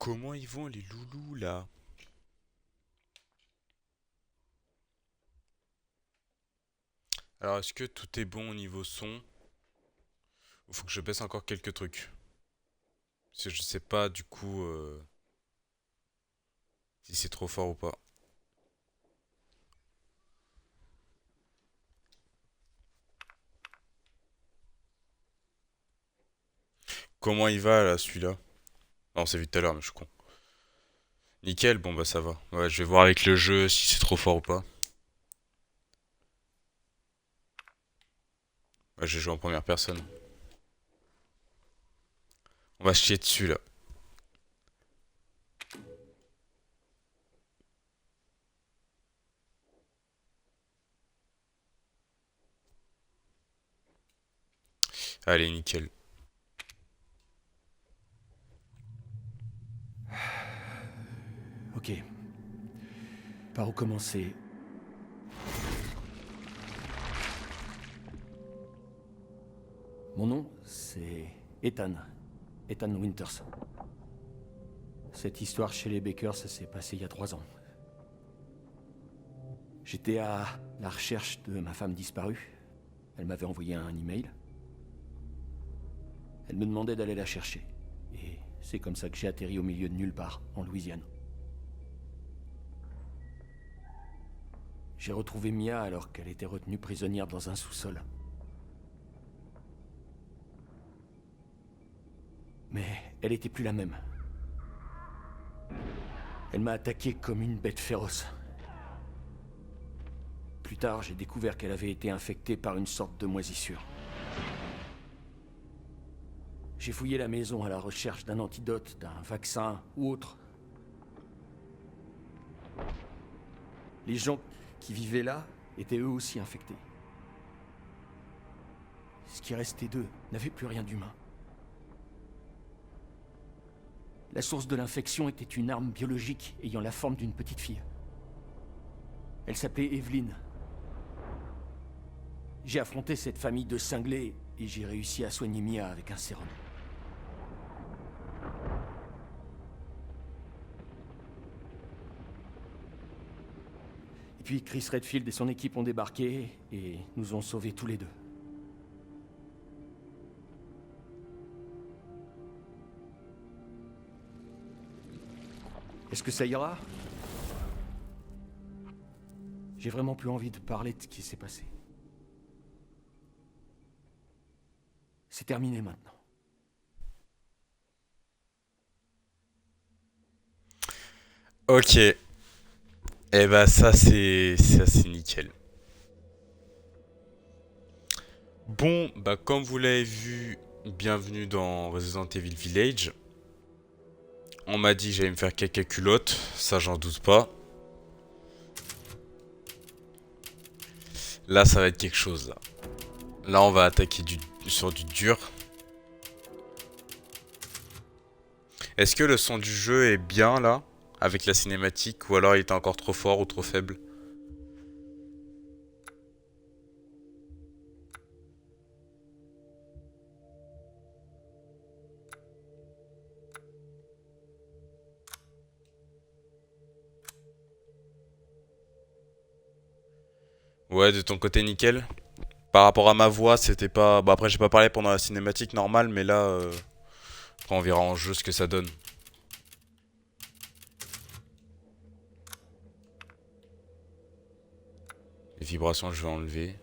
Comment ils vont les loulous là? Alors est-ce que tout est bon au niveau son? Ou faut que je baisse encore quelques trucs? Parce que je sais pas du coup si c'est trop fort ou pas. Comment il va là celui-là? Non, on s'est vu tout à l'heure mais je suis con. Nickel, bon bah ça va. Ouais, je vais voir avec le jeu si c'est trop fort ou pas. Ouais, j'ai joué en première personne. On va se chier dessus là. Allez, nickel. Ok. Par où commencer? Mon nom, c'est Ethan. Ethan Winters. Cette histoire chez les Baker, ça s'est passé il y a 3 ans. J'étais à la recherche de ma femme disparue. Elle m'avait envoyé un email. Elle me demandait d'aller la chercher. Et c'est comme ça que j'ai atterri au milieu de nulle part, en Louisiane. J'ai retrouvé Mia alors qu'elle était retenue prisonnière dans un sous-sol. Mais elle était plus la même. Elle m'a attaqué comme une bête féroce. Plus tard, j'ai découvert qu'elle avait été infectée par une sorte de moisissure. J'ai fouillé la maison à la recherche d'un antidote, d'un vaccin ou autre. Les gens qui vivaient là étaient eux aussi infectés. Ce qui restait d'eux n'avait plus rien d'humain. La source de l'infection était une arme biologique ayant la forme d'une petite fille. Elle s'appelait Evelyn. J'ai affronté cette famille de cinglés et j'ai réussi à soigner Mia avec un sérum. Et puis Chris Redfield et son équipe ont débarqué et nous ont sauvés tous les deux. Est-ce que ça ira? J'ai vraiment plus envie de parler de ce qui s'est passé. C'est terminé maintenant. Ok. Eh bah ça c'est nickel. Bon, bah comme vous l'avez vu, bienvenue dans Resident Evil Village. On m'a dit que j'allais me faire caca culotte, ça j'en doute pas. Là ça va être quelque chose là. Là on va attaquer sur du dur. Est-ce que le son du jeu est bien là? Avec la cinématique ou alors il était encore trop fort ou trop faible? Ouais, de ton côté nickel. Par rapport à ma voix, c'était pas... Bah après j'ai pas parlé pendant la cinématique normale, mais là, quand on verra en jeu ce que ça donne. Les vibrations, je vais enlever.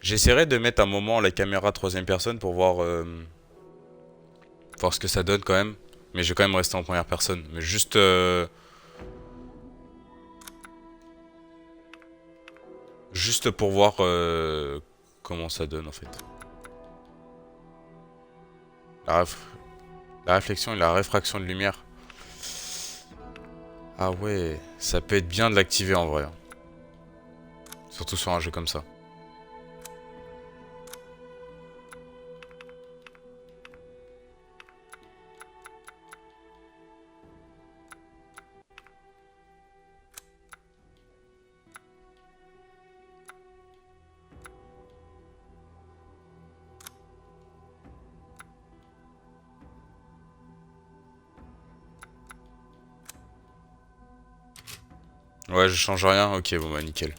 J'essaierai de mettre un moment la caméra troisième personne pour voir ce que ça donne quand même. Mais je vais quand même rester en première personne. Mais juste pour voir comment ça donne en fait. La, réf- la réflexion et la réfraction de lumière. Ah ouais, ça peut être bien de l'activer en vrai, hein. Surtout sur un jeu comme ça. Ouais, je change rien. Ok, bon bah nickel.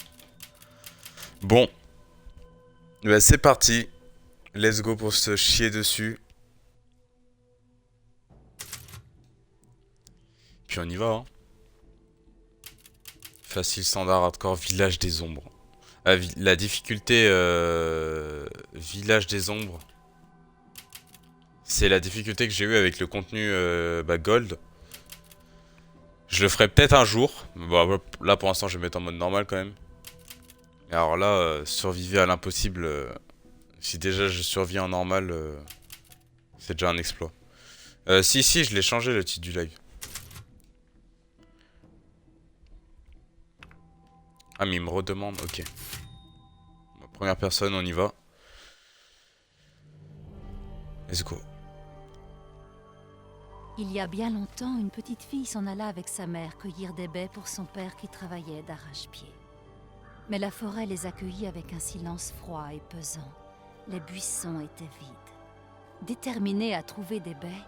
Bon, bah c'est parti. Let's go pour se chier dessus. Puis on y va, hein. Facile, standard, hardcore, village des ombres. La difficulté village des ombres, c'est la difficulté que j'ai eue avec le contenu Gold. Je le ferai peut-être un jour. Bon, là pour l'instant je vais mettre en mode normal quand même. Et alors là, survivre à l'impossible. Si déjà je survis en normal, c'est déjà un exploit. Si, je l'ai changé le titre du live. Ah mais il me redemande, ok. Première personne, on y va. Let's go. Il y a bien longtemps, une petite fille s'en alla avec sa mère cueillir des baies pour son père qui travaillait d'arrache-pied. Mais la forêt les accueillit avec un silence froid et pesant. Les buissons étaient vides. Déterminée à trouver des baies,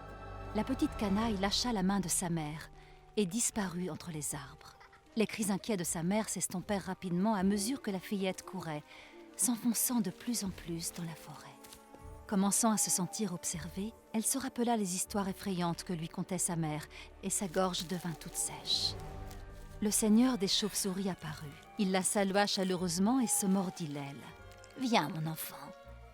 la petite canaille lâcha la main de sa mère et disparut entre les arbres. Les cris inquiets de sa mère s'estompèrent rapidement à mesure que la fillette courait, s'enfonçant de plus en plus dans la forêt. Commençant à se sentir observée, elle se rappela les histoires effrayantes que lui contait sa mère, et sa gorge devint toute sèche. Le seigneur des chauves-souris apparut. Il la salua chaleureusement et se mordit l'aile. « Viens, mon enfant,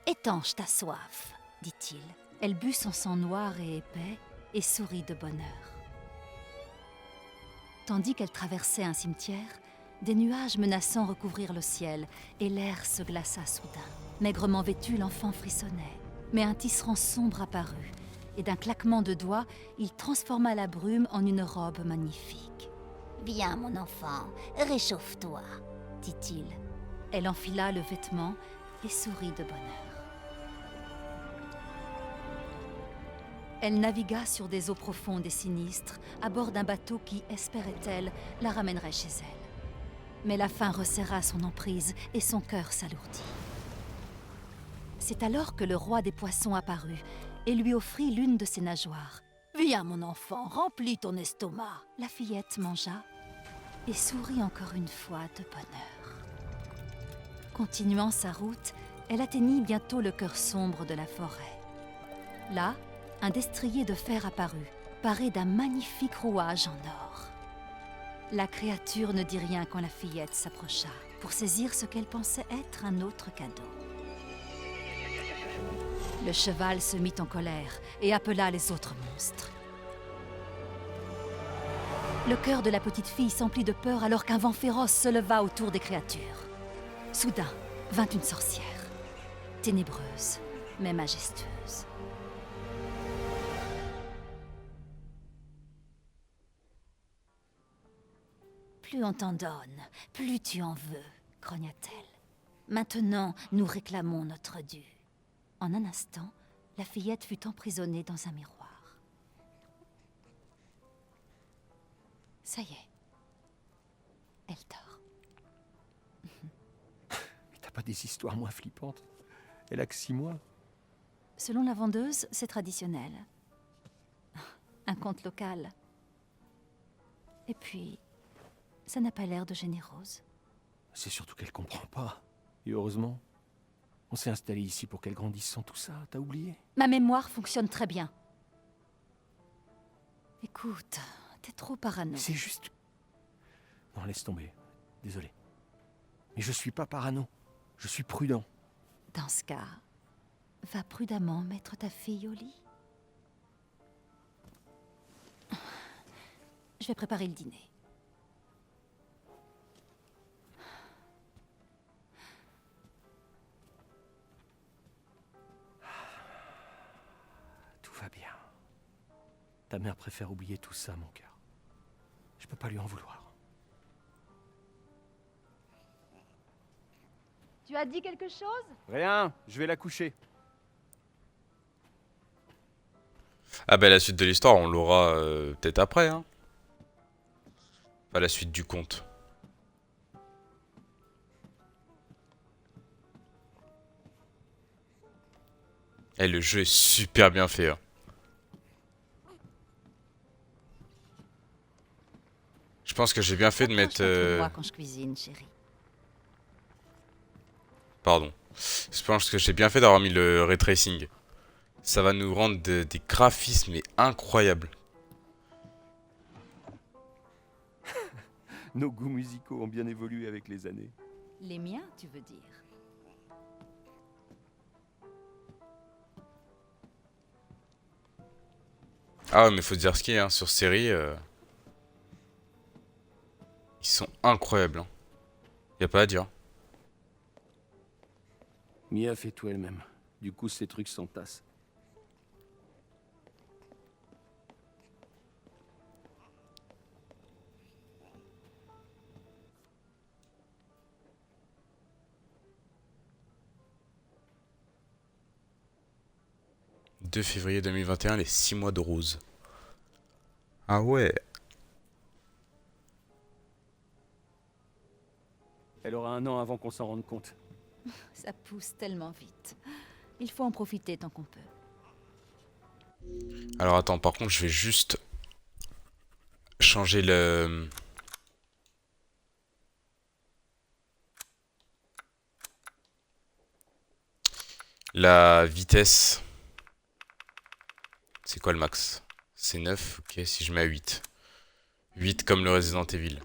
étanche ta soif, dit-il. Elle but son sang noir et épais et sourit de bonheur. Tandis qu'elle traversait un cimetière, des nuages menaçants recouvrirent le ciel, et l'air se glaça soudain. Maigrement vêtu, l'enfant frissonnait. Mais un tisserand sombre apparut, et d'un claquement de doigts, il transforma la brume en une robe magnifique. « Viens, mon enfant, réchauffe-toi, dit-il. Elle enfila le vêtement et sourit de bonheur. Elle navigua sur des eaux profondes et sinistres, à bord d'un bateau qui, espérait-elle, la ramènerait chez elle. Mais la faim resserra son emprise et son cœur s'alourdit. C'est alors que le roi des poissons apparut et lui offrit l'une de ses nageoires. « Viens, mon enfant, remplis ton estomac. » La fillette mangea et sourit encore une fois de bonheur. Continuant sa route, elle atteignit bientôt le cœur sombre de la forêt. Là, un destrier de fer apparut, paré d'un magnifique rouage en or. La créature ne dit rien quand la fillette s'approcha, pour saisir ce qu'elle pensait être un autre cadeau. Le cheval se mit en colère et appela les autres monstres. Le cœur de la petite fille s'emplit de peur alors qu'un vent féroce se leva autour des créatures. Soudain, vint une sorcière, ténébreuse mais majestueuse. Plus on t'en donne, plus tu en veux, grogna-t-elle. Maintenant, nous réclamons notre dû. En un instant, la fillette fut emprisonnée dans un miroir. Ça y est. Elle dort. Mais t'as pas des histoires moins flippantes? Elle a que 6 mois. Selon la vendeuse, c'est traditionnel. Un conte local. Et puis, ça n'a pas l'air de générose. C'est surtout qu'elle comprend pas. Et heureusement. On s'est installé ici pour qu'elle grandisse sans tout ça, t'as oublié? Ma mémoire fonctionne très bien. Écoute, t'es trop parano. C'est juste... Non, laisse tomber. Désolé. Mais je suis pas parano. Je suis prudent. Dans ce cas, va prudemment mettre ta fille au lit. Je vais préparer le dîner. Tout va bien. Ta mère préfère oublier tout ça, mon cœur. Je peux pas lui en vouloir. Tu as dit quelque chose? Rien, je vais la coucher. Ah bah la suite de l'histoire, on l'aura peut-être après, hein. Pas la suite du conte. Eh, le jeu est super bien fait, hein. Je pense que j'ai bien fait de mettre... Approche-toi de moi quand je cuisine, chérie. Pardon. Je pense que j'ai bien fait d'avoir mis le ray tracing. Ça va nous rendre des graphismes mais incroyables. Nos goûts musicaux ont bien évolué avec les années. Les miens, tu veux dire? Ah ouais, mais faut dire ce qui est, hein, sur série, ils sont incroyables. Hein. Y a pas à dire. Mia fait tout elle-même. Du coup, ces trucs s'entassent. « 2 février 2021, les 6 mois de Rose. » Ah ouais. Elle aura 1 an avant qu'on s'en rende compte. Ça pousse tellement vite. Il faut en profiter tant qu'on peut. Alors attends, par contre, je vais juste changer le... La vitesse. C'est quoi le max? C'est 9, ok, si je mets à 8. 8 comme le Resident Evil.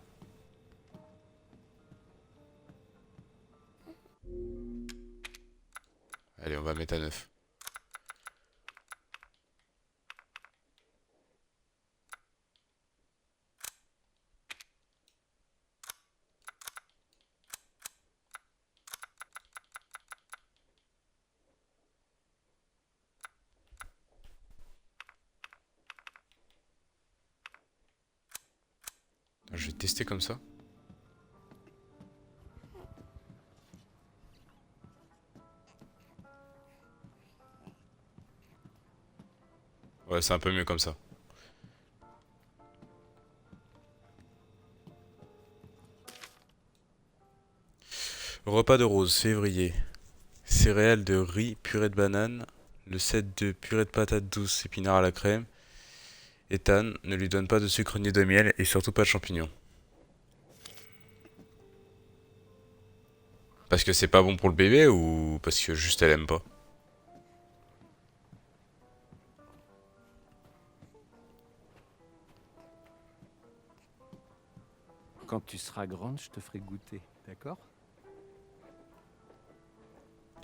Allez, on va mettre à 9. Je vais tester comme ça. Ouais, c'est un peu mieux comme ça. Repas de rose, février. Céréales de riz, purée de banane. Le set de purée de patates douces, épinards à la crème. Ethan, ne lui donne pas de sucre ni de miel et surtout pas de champignons. Parce que c'est pas bon pour le bébé ou parce que juste elle aime pas? Quand tu seras grande, je te ferai goûter, d'accord?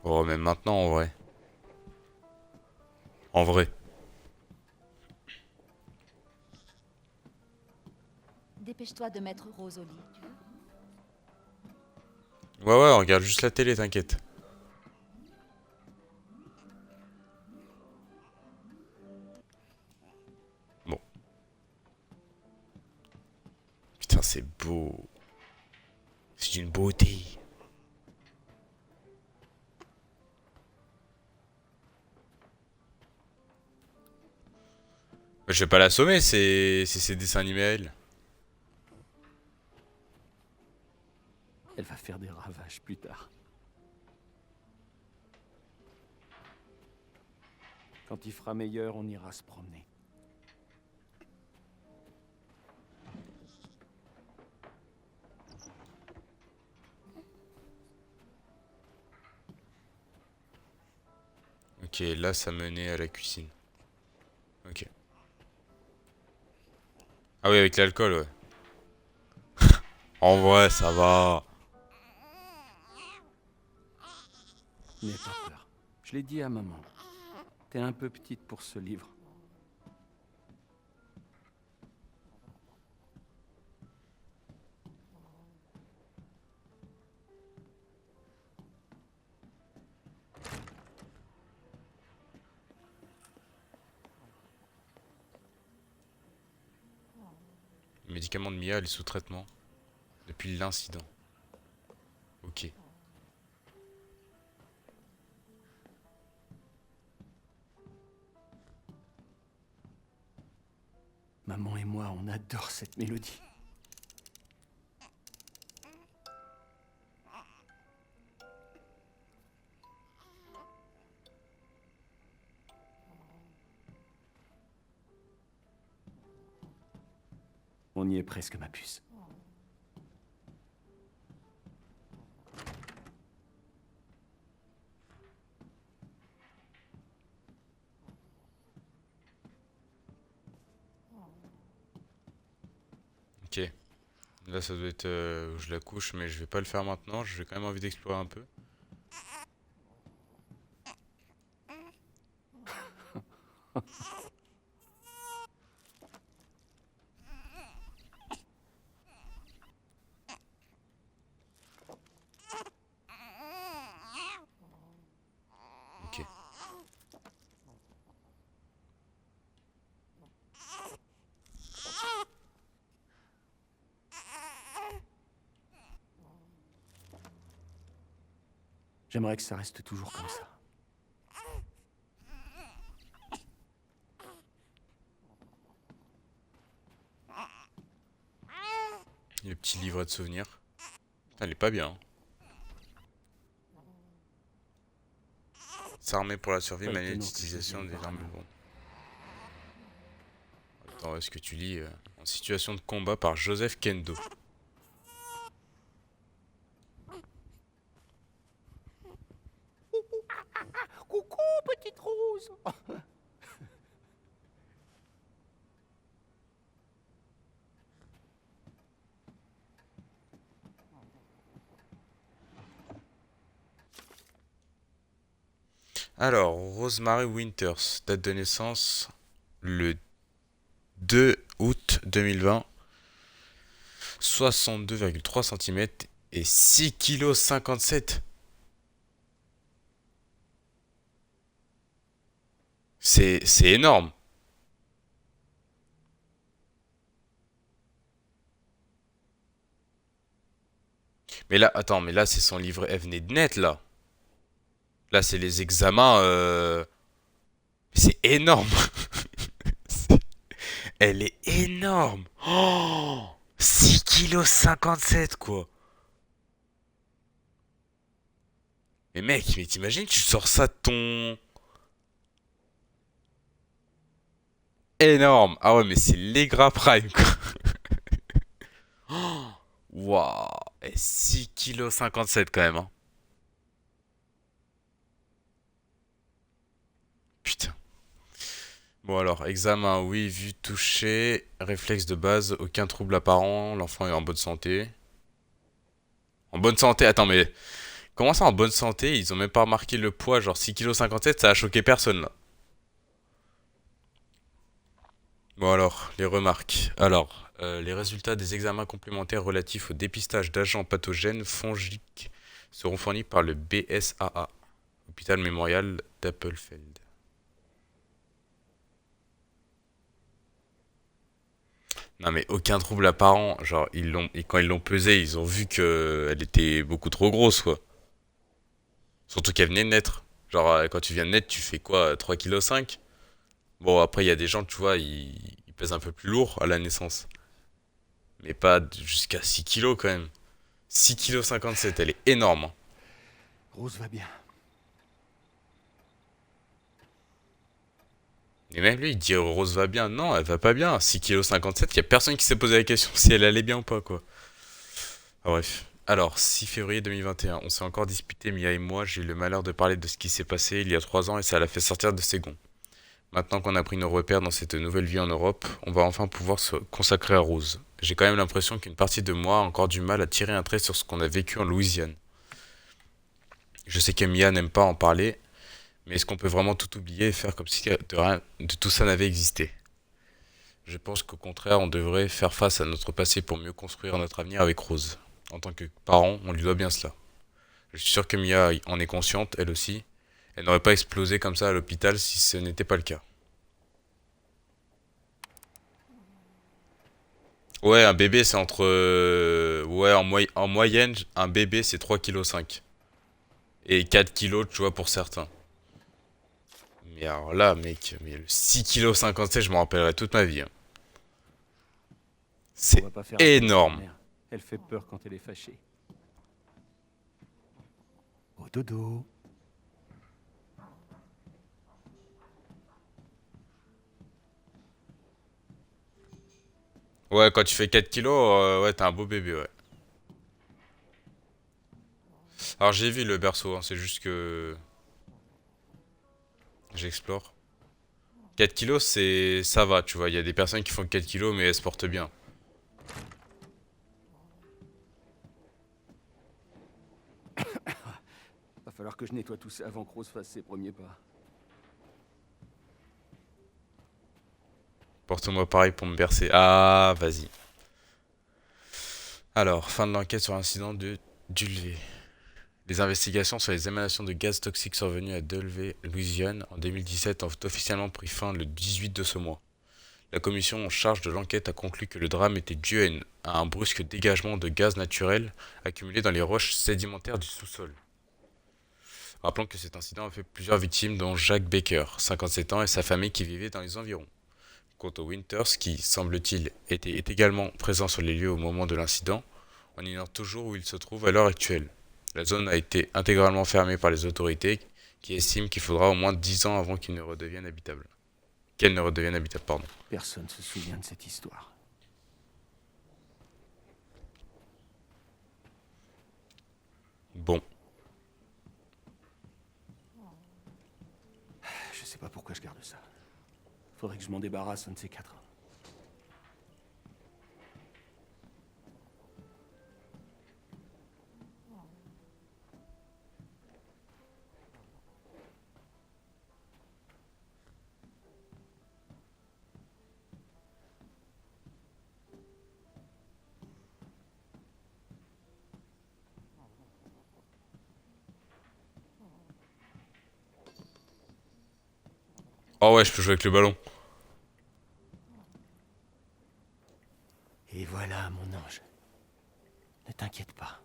Oh, même maintenant en vrai. En vrai. Dépêche-toi de mettre Rose au lit. Ouais, ouais, on regarde juste la télé, t'inquiète. Bon. Putain, c'est beau. C'est une beauté. Je vais pas l'assommer, c'est ses dessins animés à elle. Elle va faire des ravages plus tard. Quand il fera meilleur, on ira se promener. Ok, là ça menait à la cuisine. Ok. Ah oui, avec l'alcool, ouais. En vrai, ça va. N'aie pas peur. Je l'ai dit à maman. T'es un peu petite pour ce livre. Le médicament de Mia, elle est sous traitement. Depuis l'incident. Ok. Maman et moi, on adore cette mélodie. On y est presque, ma puce. Là, ça doit être où je la couche, mais je vais pas le faire maintenant. J'ai quand même envie d'explorer un peu. Ok. J'aimerais que ça reste toujours comme ça. Le petit livret de souvenirs. Putain, il est pas bien, hein. S'armer pour la survie, Pas manuel étonnant que je d'utilisation devienne des armes de parano. bombe. Attends, est-ce que tu lis en situation de combat par Joseph Kendo? Coucou, petite rose. Alors, Rosemary Winters, date de naissance le 2 août 2020, 62,3 cm et 6,57 kg. C'est énorme. Mais là, attends, mais là, c'est son livret. Elle venait de net, là. Là, c'est les examens. C'est énorme. Elle est énorme. Oh, 6,57 kg, quoi. Mais mec, mais t'imagines, tu sors ça de ton... Énorme. Ah ouais, mais c'est les gras prime, quoi. Waouh. Et 6,57 kg quand même, hein. Putain. Bon alors, examen, oui, vue touché, réflexe de base, aucun trouble apparent, l'enfant est en bonne santé. En bonne santé? Attends, mais comment ça en bonne santé? Ils ont même pas remarqué le poids, genre 6,57 kg, ça a choqué personne là. Bon alors, les remarques. Alors, les résultats des examens complémentaires relatifs au dépistage d'agents pathogènes fongiques seront fournis par le BSAA, hôpital mémorial d'Appelfeld. Non mais aucun trouble apparent, genre et quand ils l'ont pesée, ils ont vu que elle était beaucoup trop grosse quoi. Surtout qu'elle venait de naître. Genre quand tu viens de naître, tu fais quoi, 3,5 kg? Bon après il y a des gens, tu vois, ils pèsent un peu plus lourd à la naissance. Mais pas jusqu'à 6 kilos quand même. 6,57 kg, elle est énorme, hein. Rose va bien. Et même lui, il dit Rose va bien. Non, elle va pas bien. 6,57 kg, il y a personne qui s'est posé la question si elle allait bien ou pas quoi. Ah, bref. Alors, 6 février 2021, on s'est encore disputé, Mia et moi. J'ai eu le malheur de parler de ce qui s'est passé il y a 3 ans et ça l'a fait sortir de ses gonds. Maintenant qu'on a pris nos repères dans cette nouvelle vie en Europe, on va enfin pouvoir se consacrer à Rose. J'ai quand même l'impression qu'une partie de moi a encore du mal à tirer un trait sur ce qu'on a vécu en Louisiane. Je sais que Mia n'aime pas en parler, mais est-ce qu'on peut vraiment tout oublier et faire comme si de tout ça n'avait existé? Je pense qu'au contraire, on devrait faire face à notre passé pour mieux construire notre avenir avec Rose. En tant que parent, on lui doit bien cela. Je suis sûr que Mia en est consciente, elle aussi. Elle n'aurait pas explosé comme ça à l'hôpital si ce n'était pas le cas. Ouais, un bébé c'est entre... ouais, en moyenne, un bébé c'est 3,5 kg. Et 4 kg, tu vois, pour certains. Mais alors là, mec, mais le 6,57 kg, je m'en rappellerai toute ma vie, hein. On C'est va pas faire appel à sa énorme. mère. Elle fait peur quand elle est fâchée. Au dodo. Ouais, quand tu fais 4 kilos, ouais, t'as un beau bébé, ouais. Alors j'ai vu le berceau, hein, c'est juste que j'explore. 4 kilos, c'est... ça va, tu vois. Il y a des personnes qui font 4 kilos, mais elles se portent bien. falloir que je nettoie tout ça avant que Rose fasse ses premiers pas. Porte-moi pareil pour me bercer. Ah, vas-y. Alors, fin de l'enquête sur l'incident de Dulvé. Les investigations sur les émanations de gaz toxiques survenues à Dulvé, Louisiane, en 2017 ont officiellement pris fin le 18 de ce mois. La commission en charge de l'enquête a conclu que le drame était dû à un brusque dégagement de gaz naturel accumulé dans les roches sédimentaires du sous-sol. Rappelons que cet incident a fait plusieurs victimes, dont Jacques Baker, 57 ans, et sa famille qui vivait dans les environs. Quant aux Winters, qui, semble-t-il, était également présent sur les lieux au moment de l'incident, on ignore toujours où il se trouve à l'heure actuelle. La zone a été intégralement fermée par les autorités, qui estiment qu'il faudra au moins 10 ans avant qu'elle ne redevienne habitable. Pardon. Personne se souvient de cette histoire. Bon. Je sais pas pourquoi je garde ça. Faudrait que je m'en débarrasse un de ces quatre. Oh ouais, je peux jouer avec le ballon. Et voilà, mon ange. Ne t'inquiète pas.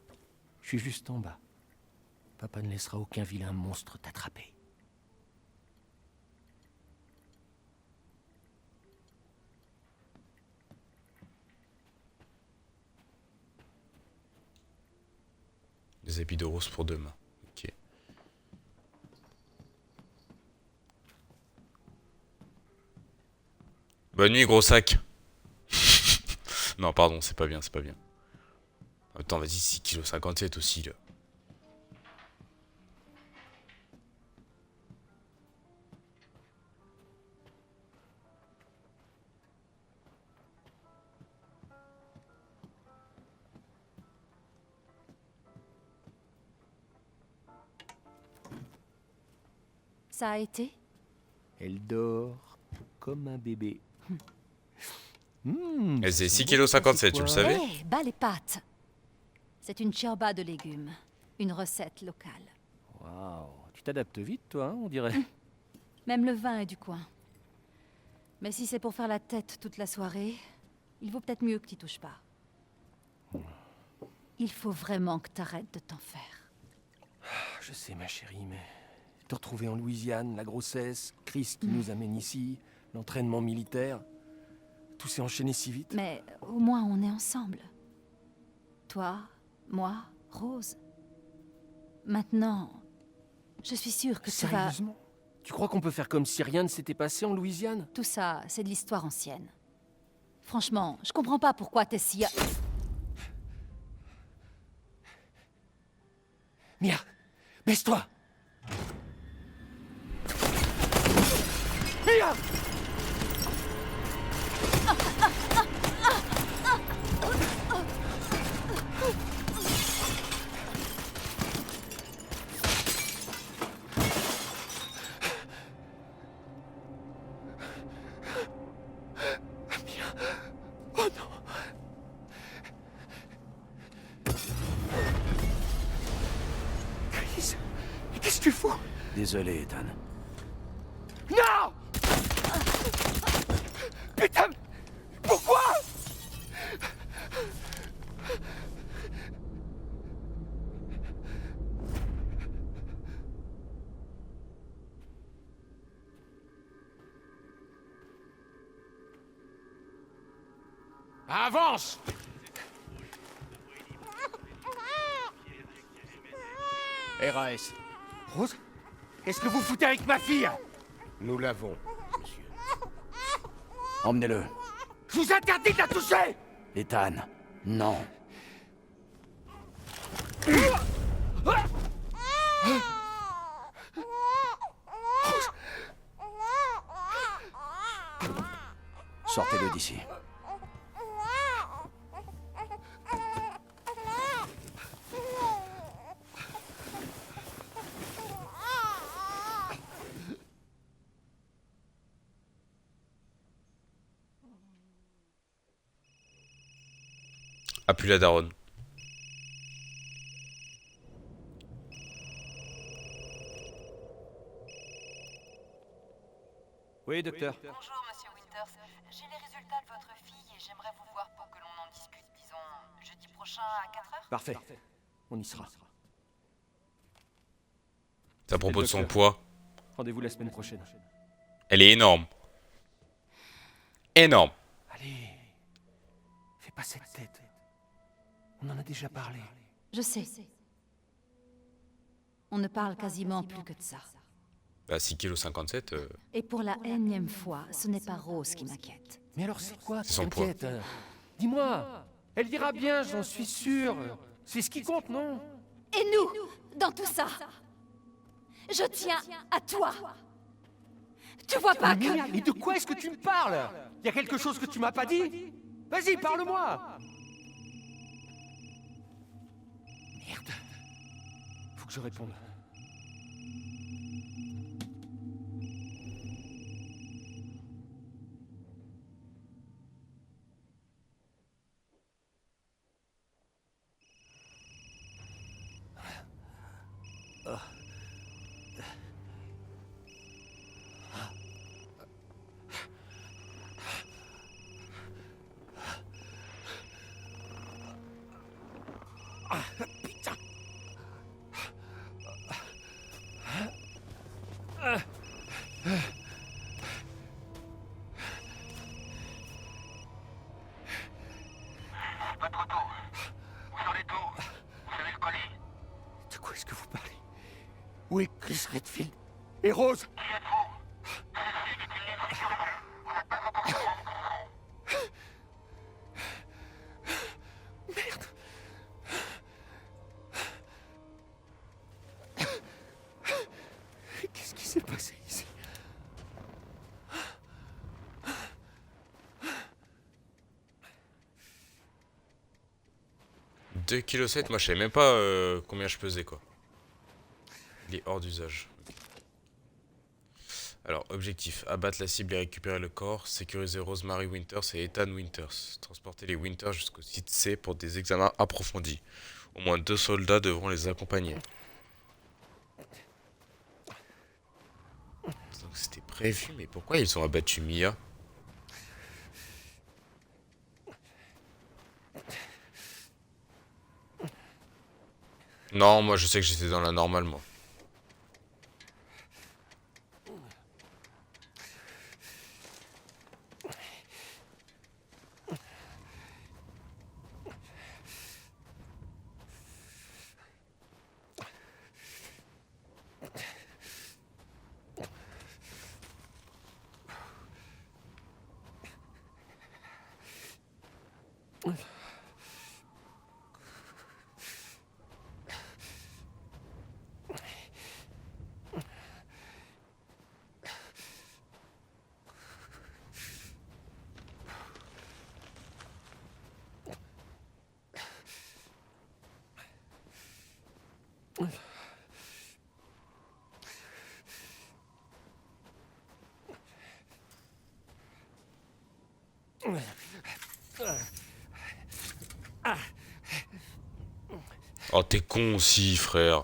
Je suis juste en bas. Papa ne laissera aucun vilain monstre t'attraper. Des habits de rose pour demain. Ok. Bonne nuit, gros sac. Non, pardon, c'est pas bien, c'est pas bien. Attends, vas-y, 6,57 kg aussi, là. Ça a été? Elle dort comme un bébé. Elle faisait ça sent 6,57 kg, tu bon, le c'est savais? Hé, bas les pattes! C'est une ciorba de légumes, une recette locale. quoi? Waouh, tu t'adaptes vite, toi, hein, on dirait. Même le vin est du coin. Mais si c'est pour faire la tête toute la soirée, il vaut peut-être mieux que tu touches pas. Il faut vraiment que t'arrêtes de t'en faire. Je sais, ma chérie, mais te retrouver en Louisiane, la grossesse, Chris qui nous amène ici, l'entraînement militaire, tout s'est enchaîné si vite. Mais au moins on est ensemble. Toi, moi, Rose. Maintenant, je suis sûre que tu vas... Sérieusement? Tu crois qu'on peut faire comme si rien ne s'était passé en Louisiane? Tout ça, c'est de l'histoire ancienne. Franchement, je comprends pas pourquoi t'es si... Mia, baisse-toi! Mia! Oh non! Chris, qu'est-ce que tu fous? Désolé, Ethan. Non! Putain! Pourquoi? Avance! RAS. Rose? Qu'est-ce que vous foutez avec ma fille? Nous l'avons, monsieur. Emmenez-le. Je vous interdis de la toucher! Ethan, non. Sortez-le d'ici. Appuie la daronne. Oui, docteur. Bonjour, monsieur Winters. J'ai les résultats de votre fille et j'aimerais vous voir pour que l'on en discute, disons, jeudi prochain à 4 heures. Parfait. On y sera. C'est à propos de son docteur. poids. Rendez-vous la semaine prochaine. Elle est énorme. Énorme. Allez. Fais pas cette tête. On en a déjà parlé. Je sais. On ne parle quasiment plus que de ça. Bah 6,57 kg. Et pour la énième fois, ce n'est pas Rose qui m'inquiète. Mais alors c'est quoi C'est son poids. t'inquiète? Dis-moi. Elle ira bien, j'en suis sûr. C'est ce qui compte, non? Et nous, dans tout ça, je tiens à toi. Tu vois pas Mia, que... mais de quoi est-ce que tu me parles? Y a quelque chose que tu m'as pas dit? Vas-y, parle-moi. Merde. Faut que je réponde. Votre auto. Vous en êtes où? Vous avez le colis? De quoi est-ce que vous parlez? Où est Chris Redfield? Et Rose? Qui êtes-vous? Ceci est une ligne sécuritaire. On n'a pas encore compris. Merde. Qu'est-ce qui s'est passé ici? 2,7 kg, moi je savais même pas combien je pesais quoi. Il est hors d'usage. Alors, objectif, abattre la cible et récupérer le corps, sécuriser Rosemary Winters et Ethan Winters, transporter les Winters jusqu'au site C pour des examens approfondis. Au moins 2 soldats devront les accompagner. Donc c'était prévu, mais pourquoi ils ont abattu Mia? Non, moi je sais que j'étais dans la normale moi. Oh t'es con aussi frère.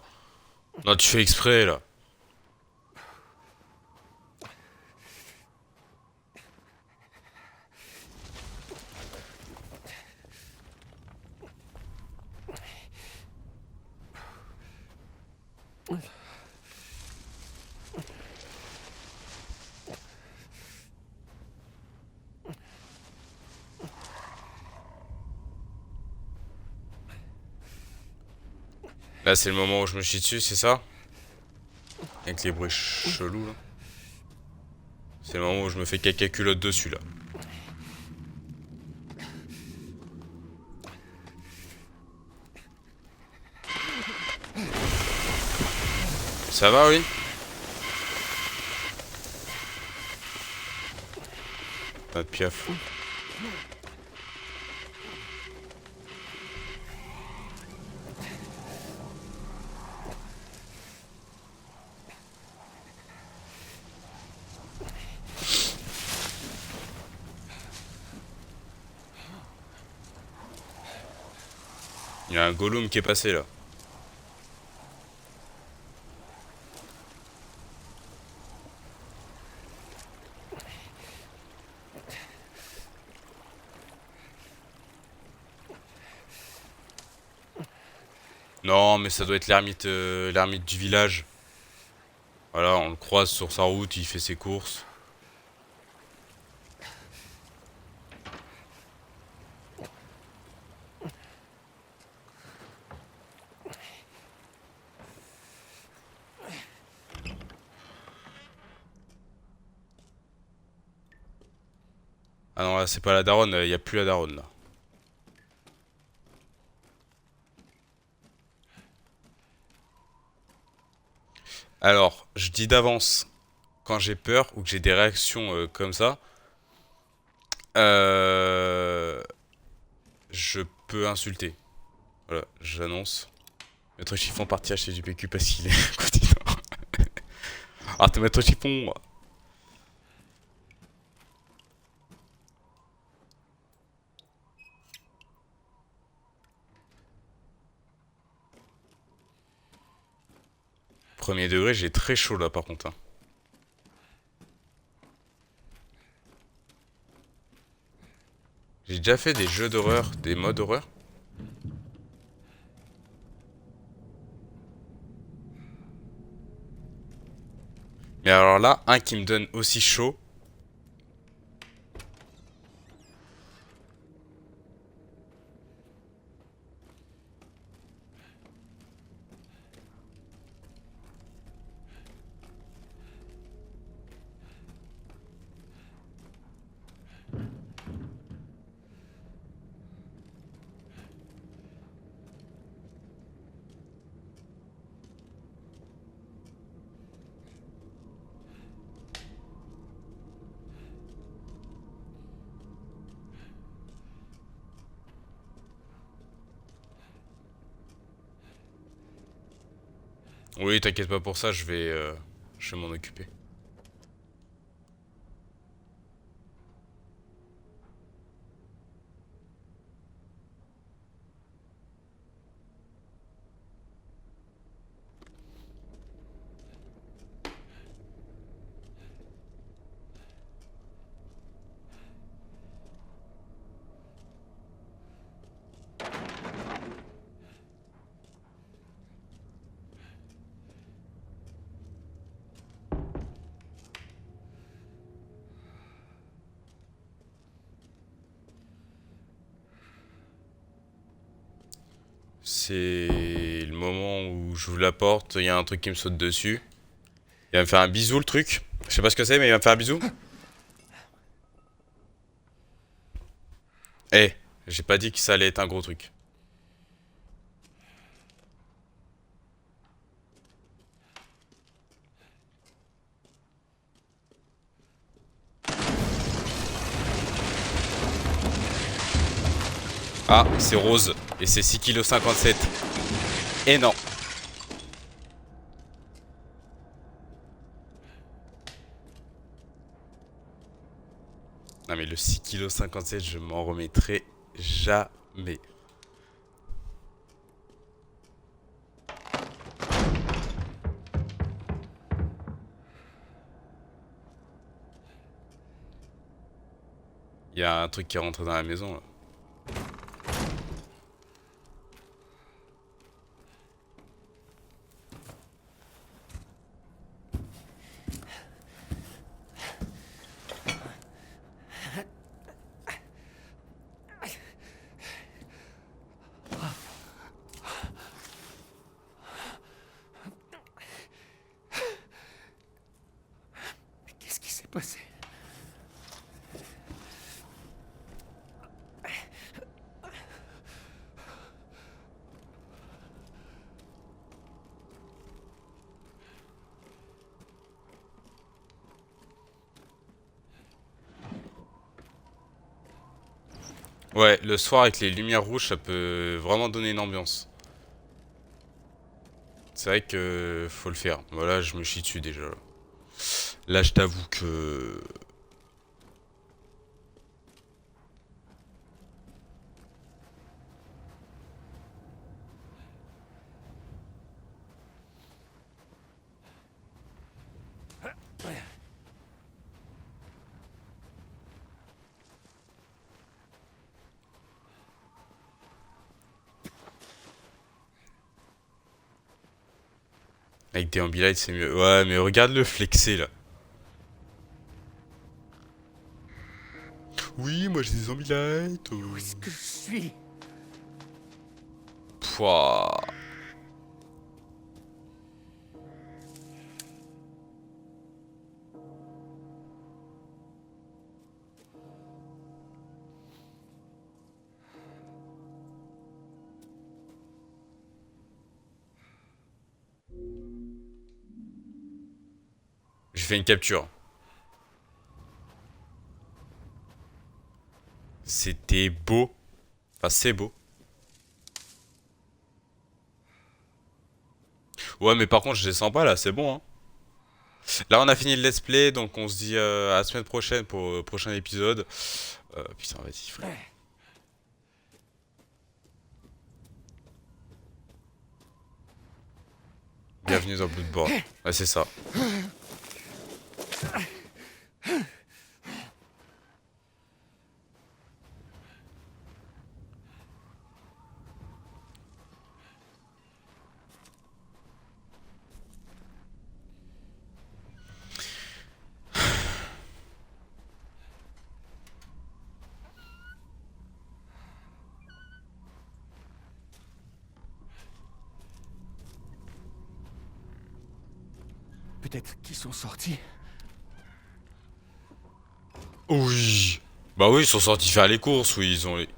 Non tu fais exprès là. Là c'est le moment où je me chie dessus, c'est ça? Avec les bruits chelous là. C'est le moment où je me fais caca culotte dessus là. Ça va oui? Pas de piaf. Il y a un Gollum qui est passé là. Non, mais ça doit être l'ermite du village. Voilà, on le croise sur sa route, il fait ses courses. Ah non, là c'est pas la daronne, il y a plus la daronne là. Alors, je dis d'avance, quand j'ai peur ou que j'ai des réactions comme ça, je peux insulter. Voilà, j'annonce. Maître Chiffon parti acheter du PQ parce qu'il est continent. Ah, t'es Maître Chiffon. Premier degré, j'ai très chaud là par contre. Hein. J'ai déjà fait des jeux d'horreur, des modes horreur. Mais alors là, un qui me donne aussi chaud. Oui, t'inquiète pas pour ça, je vais m'en occuper. C'est le moment où j'ouvre la porte, il y a un truc qui me saute dessus. Il va me faire un bisou le truc. Je sais pas ce que c'est mais il va me faire un bisou. Eh, j'ai pas dit que ça allait être un gros truc. Ah, c'est rose. Et c'est 6,57 kg. Et non. Non mais le 6,57 kg, je m'en remettrai jamais. Il y a un truc qui est rentré dans la maison là. Qu'est-ce qui s'est passé? Ouais, le soir avec les lumières rouges, ça peut vraiment donner une ambiance. C'est vrai que faut le faire. Voilà, je me chie dessus déjà. Là, je t'avoue que... Avec des ambilights, c'est mieux. Ouais, mais regarde le flexer là. Oui, moi j'ai des ambilights. Où est-ce que je suis? Pouah. J'ai fait une capture. C'était beau. Enfin, c'est beau. Ouais, mais par contre, je descends pas là, c'est bon, hein. Là, on a fini le let's play, donc on se dit à la semaine prochaine pour le prochain épisode. Putain, vas-y, frère. Bienvenue dans Bloodborne. Ouais, c'est ça. Peut-être qu'ils sont sortis. Oui. Bah oui, ils sont sortis faire les courses, oui, ils ont les...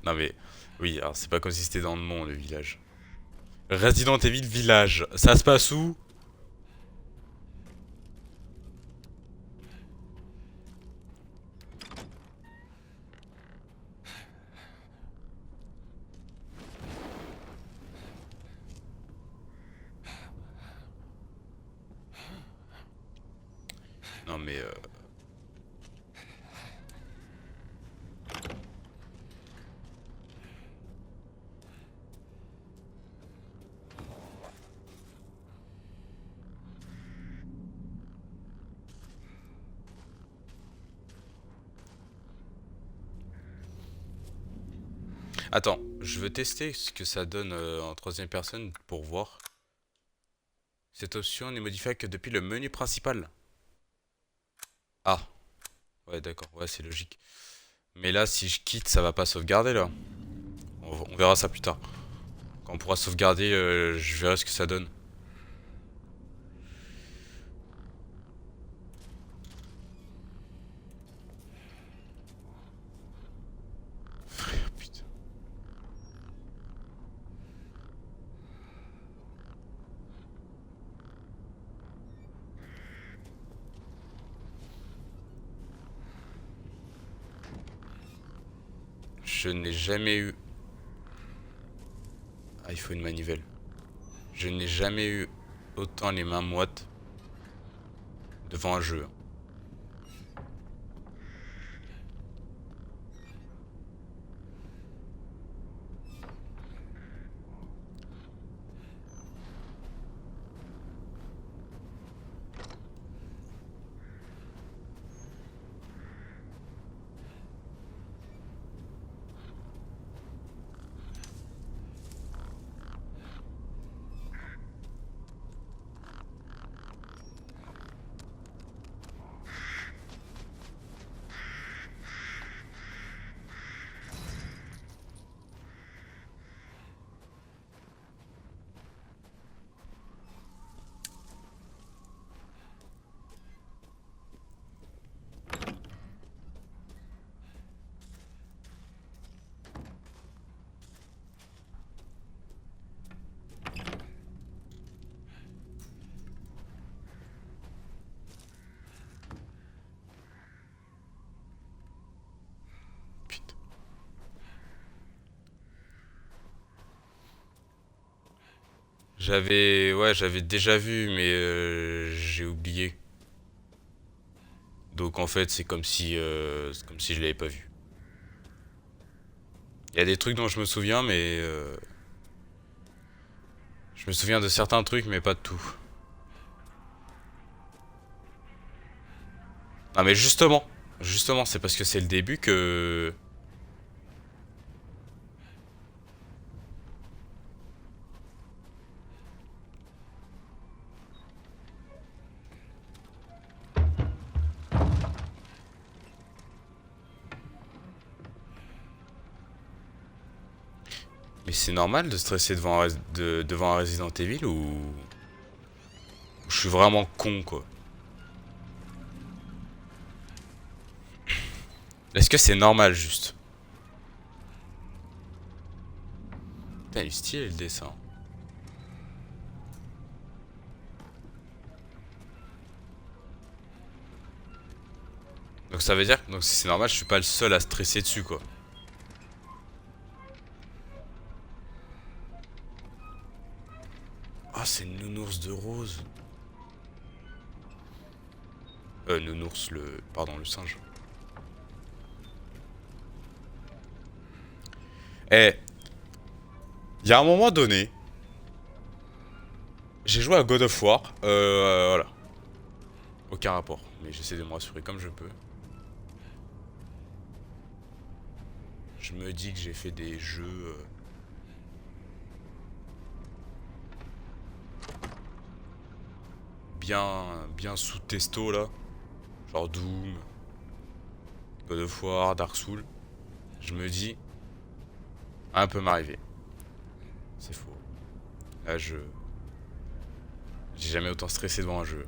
Non mais... Oui, alors c'est pas comme si c'était dans le nom, le village. Resident Evil Village. Ça se passe où? Non mais... Attends, je veux tester ce que ça donne en troisième personne pour voir. Cette option n'est modifiable que depuis le menu principal. Ah, ouais d'accord, ouais c'est logique. Mais là si je quitte ça va pas sauvegarder là. On verra ça plus tard. Quand on pourra sauvegarder, je verrai ce que ça donne. Frère, putain. Je n'ai jamais eu... Ah, il faut une manivelle. Je n'ai jamais eu autant les mains moites devant un jeu. Putain. J'avais déjà vu, mais j'ai oublié. Donc en fait, c'est comme si je l'avais pas vu. Il y a des trucs dont je me souviens, mais Je me souviens de certains trucs, mais pas de tout. Ah mais justement, c'est parce que c'est le début que... Mais c'est normal de stresser devant un Resident Evil ou... Je suis vraiment con quoi. Est-ce que c'est normal juste? Putain, il est stylé le dessin. Donc ça veut dire que si c'est normal, je suis pas le seul à stresser dessus quoi. Ah, c'est une nounours de rose. Nounours, le... Pardon, le singe. Eh, il y a un moment donné, j'ai joué à God of War. Voilà. Aucun rapport, mais j'essaie de me rassurer comme je peux. Je me dis que j'ai fait des jeux... bien sous testo là. Genre Doom, God of War, Dark Souls. Je me dis... Un peu m'arriver. C'est faux. Là, j'ai jamais autant stressé devant un jeu.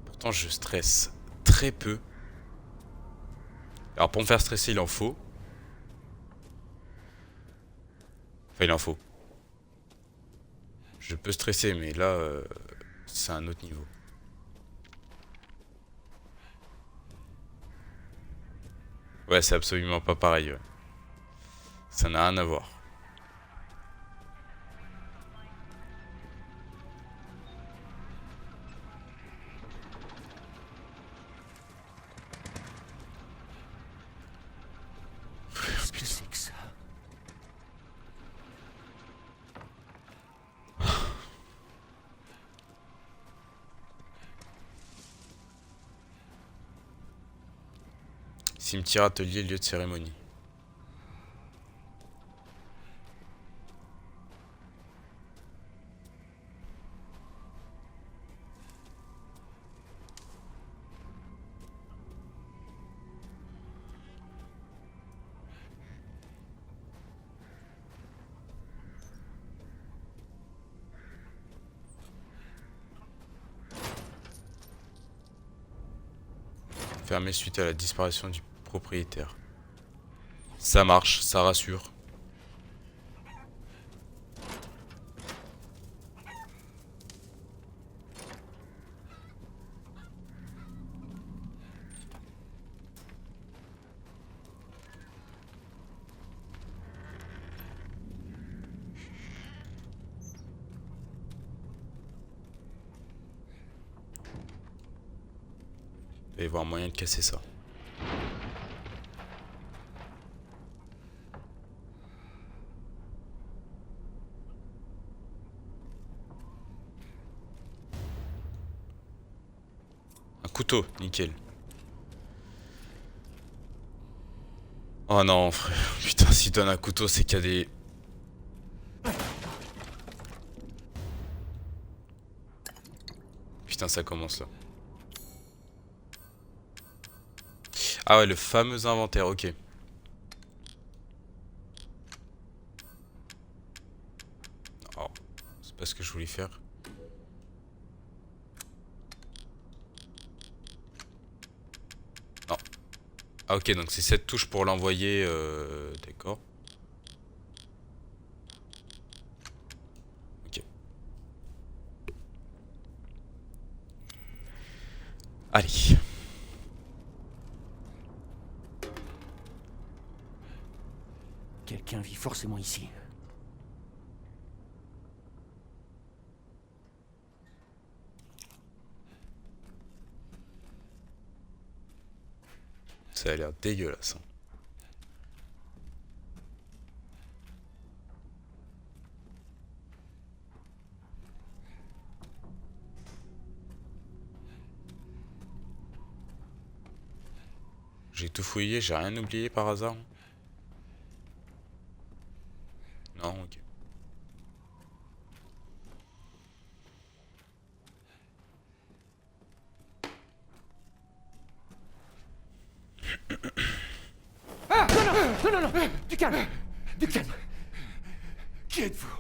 Pourtant, je stresse très peu. Alors, pour me faire stresser, il en faut. Enfin, il en faut. Je peux stresser, mais là, c'est un autre niveau. Ouais, c'est absolument pas pareil. Ouais. Ça n'a rien à voir. Qu'est-ce que c'est que ça? Cimetière, atelier, lieu de cérémonie. Fermé suite à la disparition du propriétaire. Ça marche, ça rassure. Il va y avoir moyen de casser ça. Un couteau, nickel. Oh non, frère. Putain, s'il donne un couteau, c'est qu'il y a des... Putain, ça commence là. Ah ouais, le fameux inventaire, ok. Oh, c'est pas ce que je voulais faire. Non. Ah ok, donc c'est cette touche pour l'envoyer, d'accord. Ok. Allez. Quelqu'un vit forcément ici. Ça a l'air dégueulasse. Hein. J'ai tout fouillé, j'ai rien oublié par hasard. Non, ok. Ah, non, du calme. Du calme. Qui êtes-vous?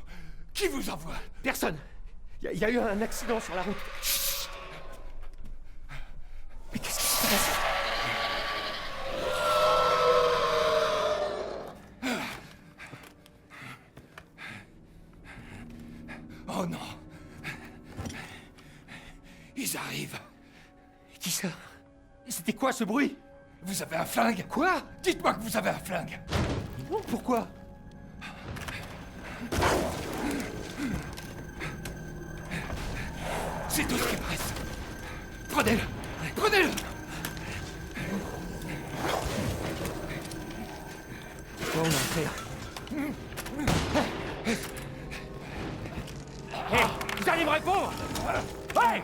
Qui vous envoie? Personne. Il y a eu un accident sur la route. Mais qu'est-ce qui se passe? Oh non. Ils arrivent. Qui ça? C'était quoi ce bruit? Vous avez un flingue? Quoi? Dites-moi que vous avez un flingue. Non, pourquoi? C'est tout ce qui me reste. Prenez-le. Prenez-le. Quoi on a à faire? Hé, vous allez me répondre? Ouais.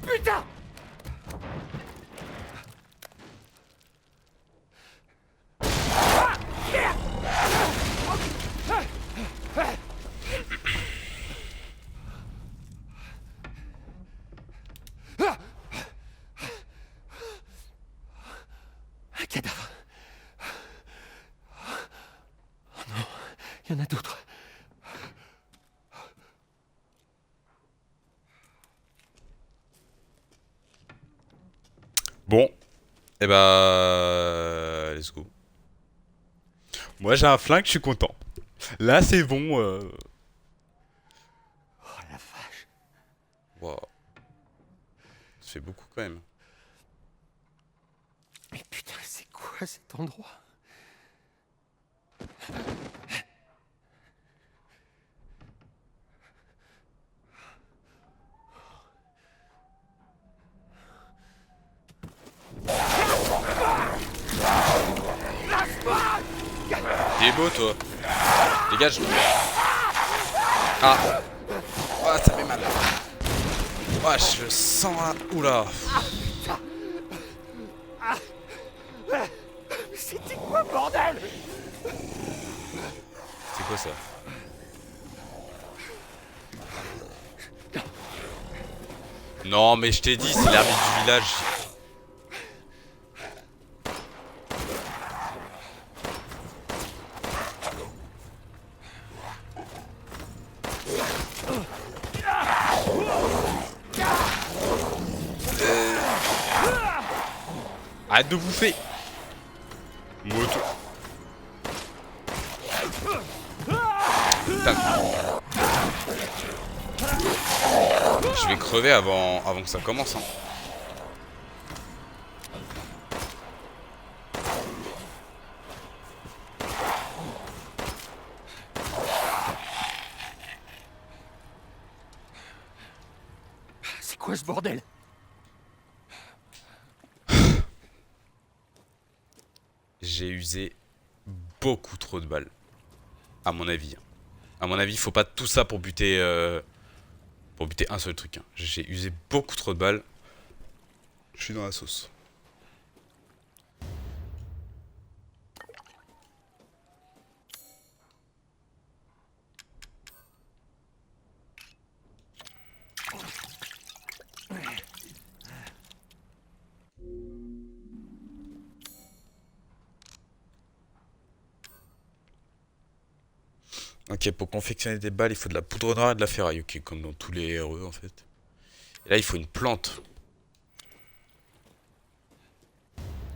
Putain! Un cadavre. Oh non, il y en a d'autres. Bon. Et bah... Let's go. Moi j'ai un flingue, je suis content. Là c'est bon. Oh la vache. Wow. Ça fait beaucoup quand même. Mais putain, c'est quoi cet endroit? T'es beau toi. Dégage. Ah. Ah ça fait mal. Ah je sens là. Oula. C'était quoi, bordel? C'est quoi ça? Non mais je t'ai dit c'est l'ermite du village. Arrête de bouffer. Moto. Putain. Je vais crever avant que ça commence. Hein. C'est quoi ce bordel? J'ai usé beaucoup trop de balles. À mon avis. À mon avis, il faut pas tout ça pour buter un seul truc. Hein. J'ai usé beaucoup trop de balles. Je suis dans la sauce. Ok, pour confectionner des balles, il faut de la poudre noire et de la ferraille. Ok, comme dans tous les RE en fait. Et là, il faut une plante.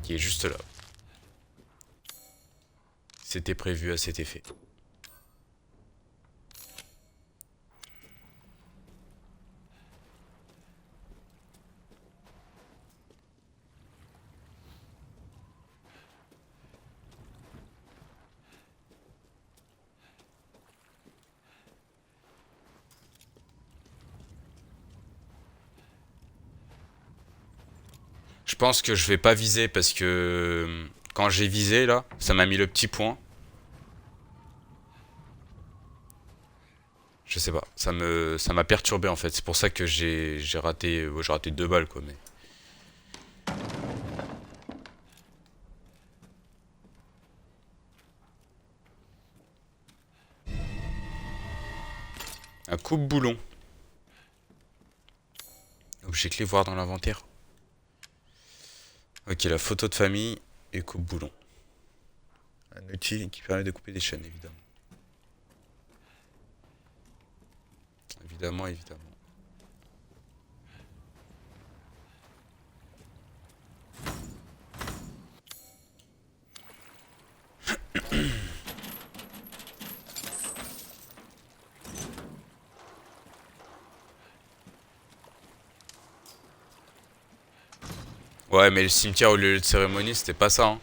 Qui est juste là. C'était prévu à cet effet. Je pense que je vais pas viser parce que quand j'ai visé là, ça m'a mis le petit point. Je Je sais pas, ça m'a perturbé en fait. C'est pour ça que j'ai raté, ouais, j'ai raté 2 balles quoi. Mais un coupe-boulon. Objet clé, voir dans l'inventaire. Ok, la photo de famille et coupe-boulon. Un outil qui permet de couper des chaînes, évidemment. Évidemment, évidemment. Ouais, mais le cimetière au lieu de cérémonie, c'était pas ça, hein.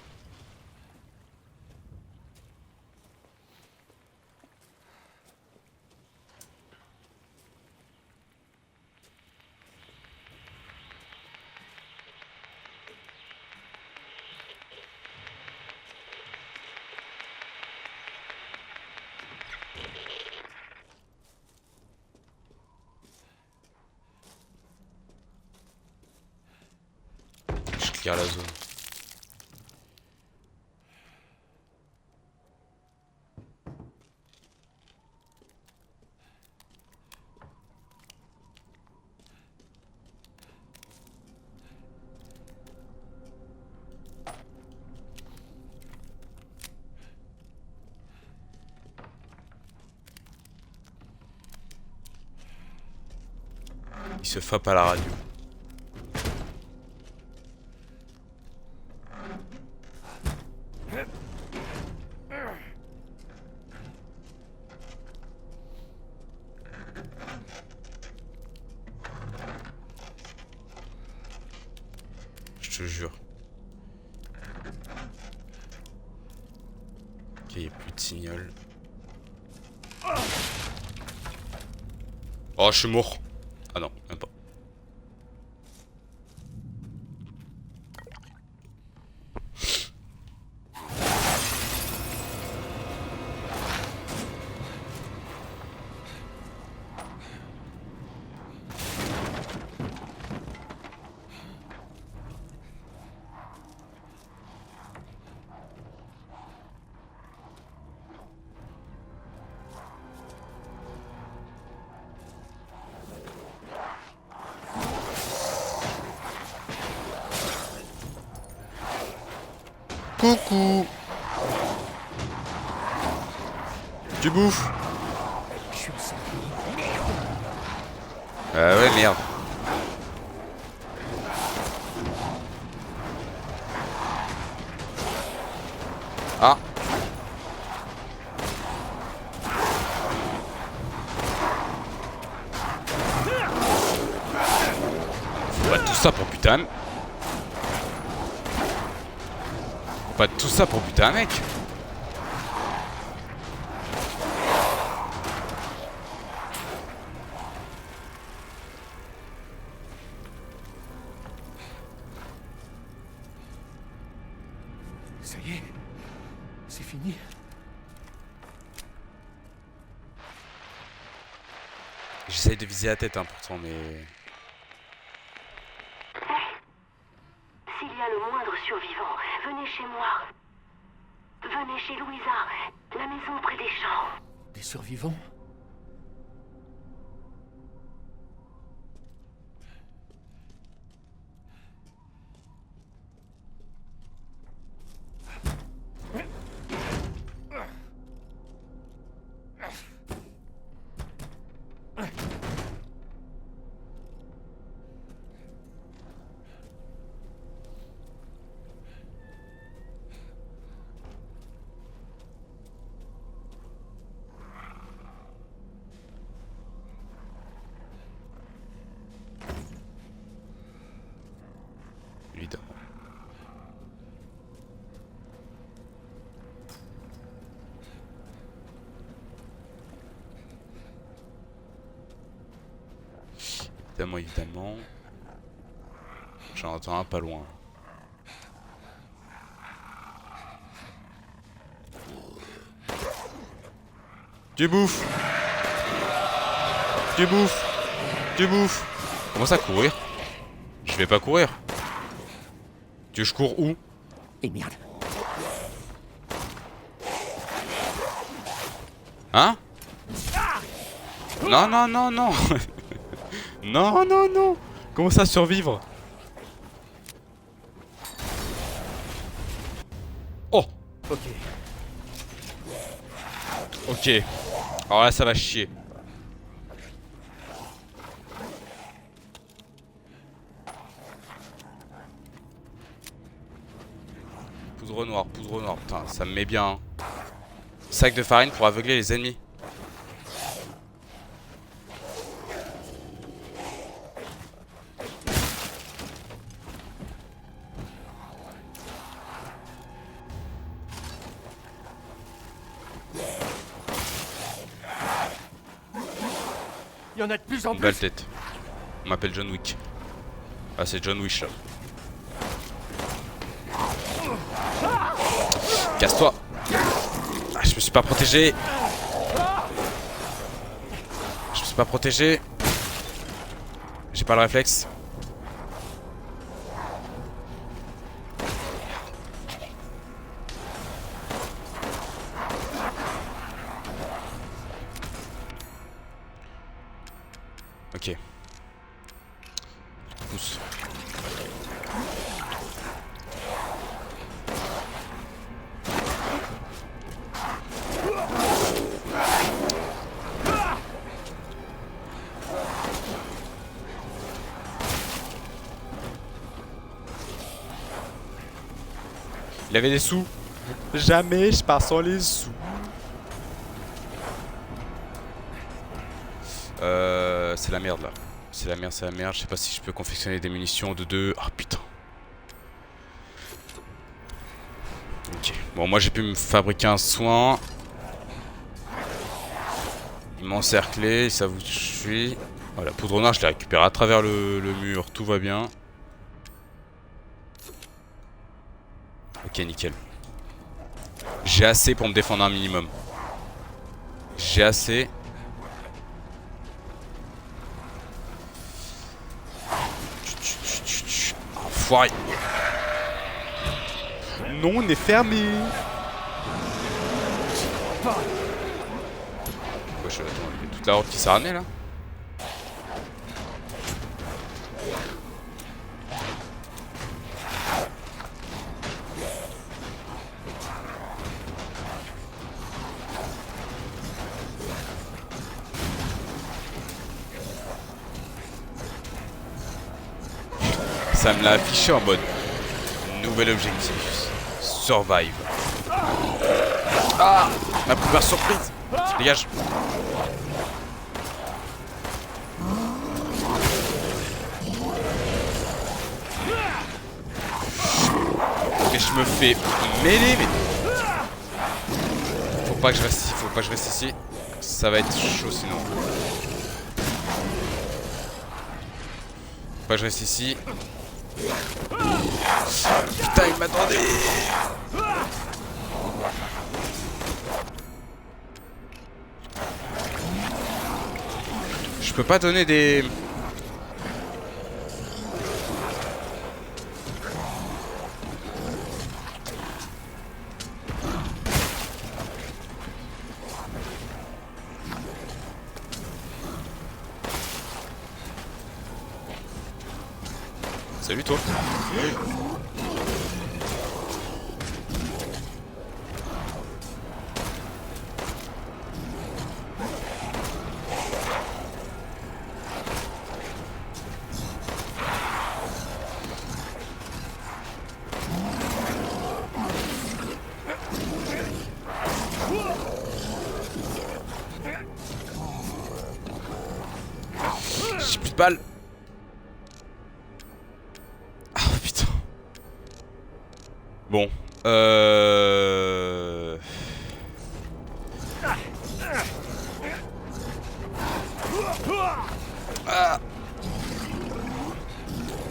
Je clear la zone. Il se frappe à la radio. Je te jure. Ok, il n'y a plus de signal. Oh, je suis mort. Ah non, même pas. Coucou. Tu bouffes? Ah ouais, merde. Ah. Faut pas tout ça pour putain. Pas tout ça pour buter un mec. Ça y est, c'est fini. J'essaye de viser la tête hein, pourtant mais... S'il y a le moindre survivant, venez chez moi. Venez chez Louisa, la maison près des champs. Des survivants? Évidemment. Évidemment, évidemment. J'en entends un pas loin. Tu bouffes. Tu bouffes. Tu bouffes. Comment ça courir? Je vais pas courir. Tu veux que je cours où? Et merde. Hein? Non, non, non, non. Non, non, non. Comment ça survivre? Oh. Ok. Ok. Alors là, ça va chier. Poudre noire, poudre noire. Putain, ça me met bien. Hein. Sac de farine pour aveugler les ennemis. Il y en a de plus en Une plus. belle tête. On m'appelle John Wick. Ah, c'est John Wish là. Casse-toi. Ah, je me suis pas protégé. Je me suis pas protégé. J'ai pas le réflexe. Ok. Pousse. Il avait des sous. Jamais je pars sans les sous. C'est la merde là. C'est la merde, c'est la merde. Je sais pas si je peux confectionner des munitions de 2. Ah putain. Ok. Bon, moi j'ai pu me fabriquer un soin. Il m'a encerclé, ça vous suit. Voilà, poudre noire, je l'ai récupéré à travers le mur. Tout va bien. Ok, nickel. J'ai assez pour me défendre un minimum. J'ai assez. Enfoiré. Non, on est fermé. Wesh, attends, il y a toute la horde qui s'est ramenée là. Ça me l'a affiché en mode nouvel objectif. Survive. Ah, ma première surprise. Dégage. Et je me fais mêler, mais faut pas que je reste ici, faut pas que je reste ici. Ça va être chaud sinon. Faut pas que je reste ici. Putain, il m'attendait. Je peux pas donner des... Salut toi. J'ai plus de balles. Bon, Ah.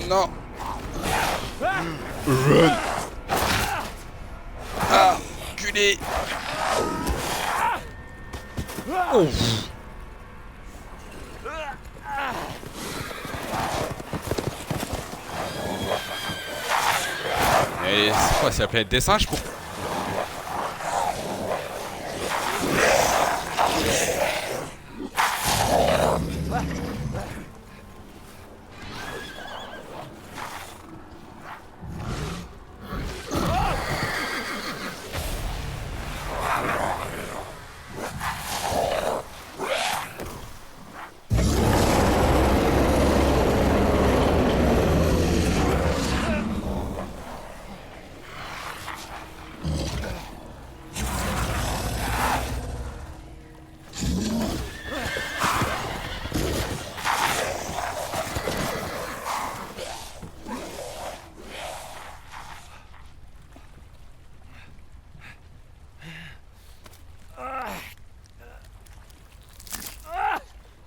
Non. Run. Ah, culé. Oh. Mais c'est quoi, c'est la planète des singes pour...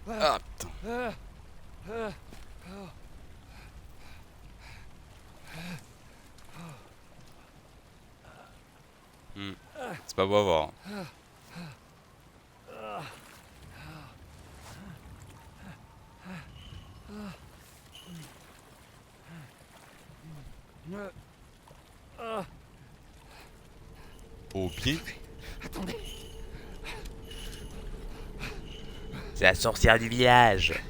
Ah putain. C'est pas beau à voir. Au pied. Attendez. C'est la sorcière du village.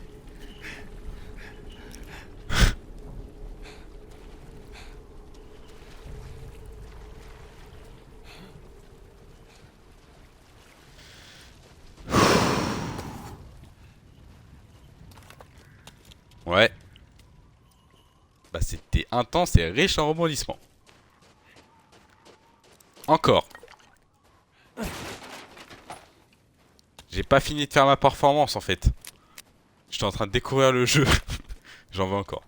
Ouais. Bah c'était intense et riche en rebondissements. Encore. J'ai pas fini de faire ma performance en fait. J'étais en train de découvrir le jeu. J'en veux encore.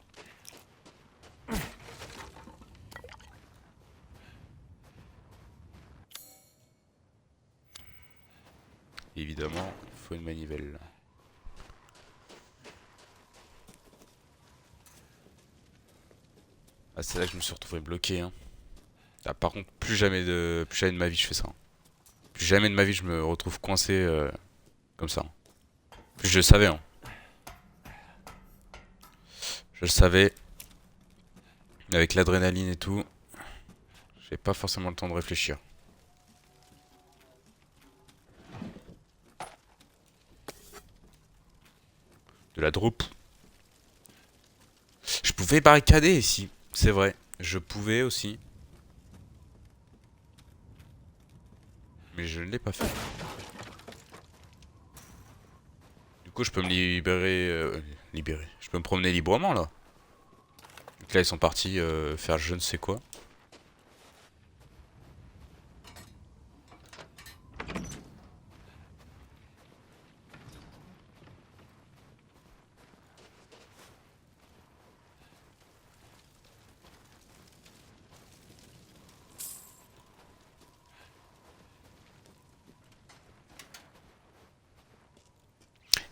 Évidemment, il faut une manivelle. Ah, c'est là que je me suis retrouvé bloqué. Hein. Ah, par contre, plus jamais de ma vie je fais ça. Hein. Plus jamais de ma vie je me retrouve coincé comme ça. Plus je le savais. Hein. Je le savais. Avec l'adrénaline et tout, j'ai pas forcément le temps de réfléchir. De la drop. Je pouvais barricader ici, c'est vrai. Je pouvais aussi. Mais je ne l'ai pas fait. Du coup, je peux me libérer... libérer. Je peux me promener librement, là. Donc là, ils sont partis faire je ne sais quoi.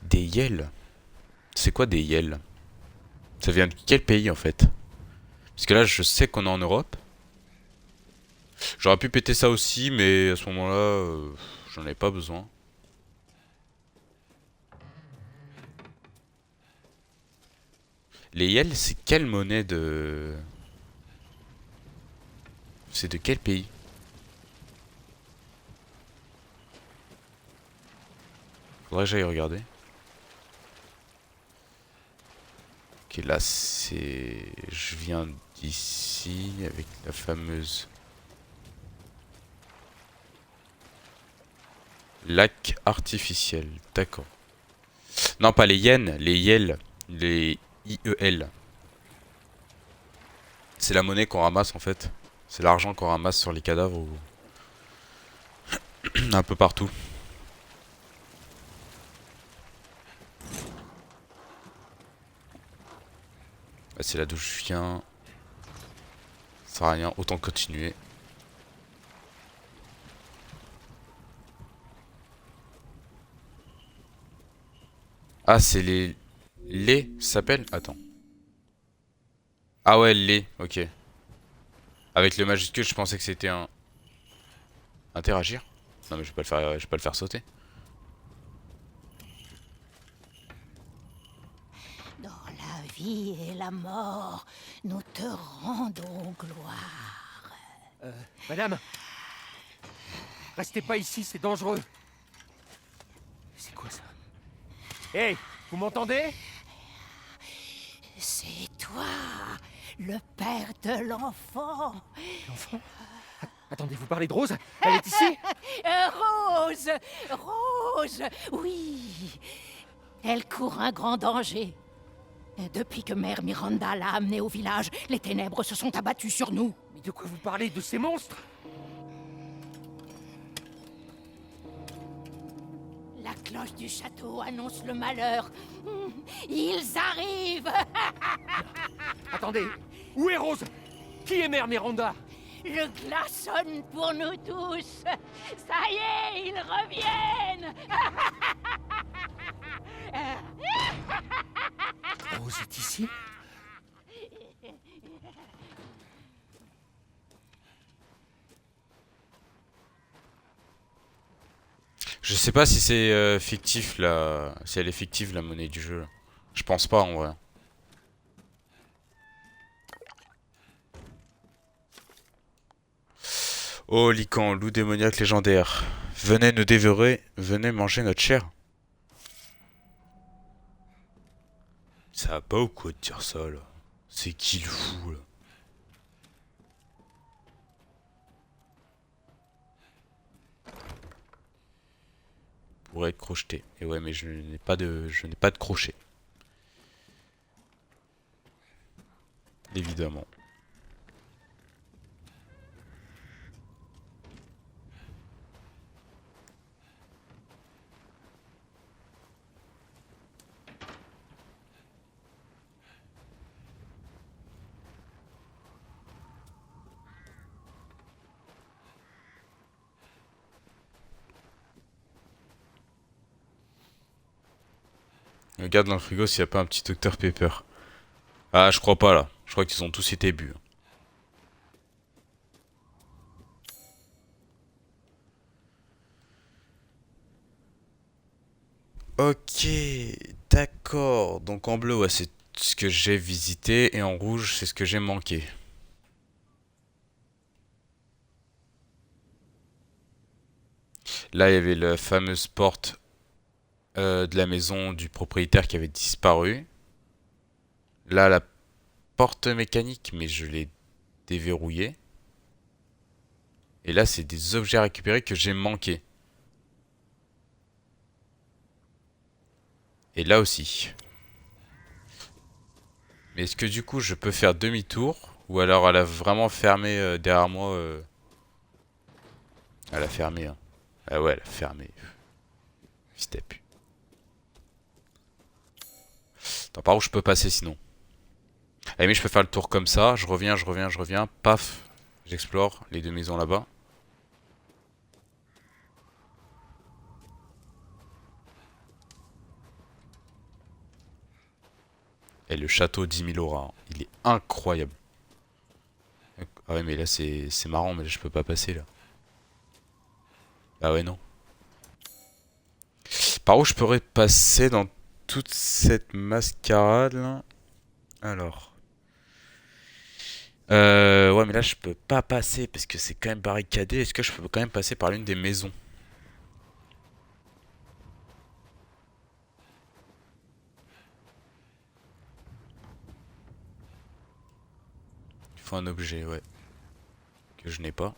Des Yels. C'est quoi des Yels? Ça vient de quel pays en fait? Parce que là je sais qu'on est en Europe. J'aurais pu péter ça aussi mais à ce moment là j'en avais pas besoin. Les Yels c'est quelle monnaie de... C'est de quel pays? Faudrait que j'aille regarder. Ok, là c'est... Je viens d'ici avec la fameuse... Lac artificiel, d'accord. Non, pas les yens, les yels, les IEL. C'est la monnaie qu'on ramasse en fait. C'est l'argent qu'on ramasse sur les cadavres ou... un peu partout. Là, c'est là d'où je viens. Ça sert à rien, autant continuer. Ah, c'est les... Les s'appelle? Attends. Ah ouais, les, ok. Avec le majuscule, je pensais que c'était un... Interagir? Non mais je vais pas le faire, je vais pas le faire sauter. Dans la vie et la mort, nous te rendons gloire. Madame, restez pas ici, c'est dangereux. C'est quoi ça? Hey, vous m'entendez? C'est toi, le père de l'enfant. L'enfant? Attendez, vous parlez de Rose? Elle est ici? Rose, Rose, oui. Elle court un grand danger. Depuis que Mère Miranda l'a amenée au village, les ténèbres se sont abattues sur nous. Mais de quoi vous parlez? De ces monstres? La cloche du château annonce le malheur. Ils arrivent. Attendez, où est Rose? Qui est Mère Miranda? Le glas sonne pour nous tous. Ça y est, ils reviennent. Rose est ici? Je sais pas si c'est fictif là. Si elle est fictive la monnaie du jeu. Je pense pas en vrai. Oh Lycan, loup démoniaque légendaire. Venez nous dévorer, venez manger notre chair. Ça va pas ou quoi de dire ça là? C'est qui le fou là? Pourrait être crocheté. Et ouais mais je n'ai pas de crochet. Évidemment. Regarde dans le frigo s'il n'y a pas un petit Dr Pepper. Ah, je crois pas là. Je crois qu'ils ont tous été bu. Ok, d'accord. Donc en bleu, ouais, c'est ce que j'ai visité. Et en rouge, c'est ce que j'ai manqué. Là, il y avait la fameuse porte de la maison du propriétaire qui avait disparu. Là, la porte mécanique, mais je l'ai déverrouillée. Et là, c'est des objets à récupérer que j'ai manqués. Et là aussi. Mais est-ce que du coup, je peux faire demi-tour? Ou alors elle a vraiment fermé derrière moi Elle a fermé, hein. Ah ouais, elle a fermé. Step. Attends, par où je peux passer sinon? Ah mais je peux faire le tour comme ça. Je reviens, je reviens, je reviens. Paf. J'explore les deux maisons là-bas. Et le château 10 000 auras. Hein. Il est incroyable. Ah ouais, mais là c'est marrant, mais je peux pas passer là. Ah ouais, non. Par où je pourrais passer dans toute cette mascarade là? Alors. Ouais, mais là je peux pas passer parce que c'est quand même barricadé. Est-ce que je peux quand même passer par l'une des maisons? Il faut un objet, ouais. Que je n'ai pas.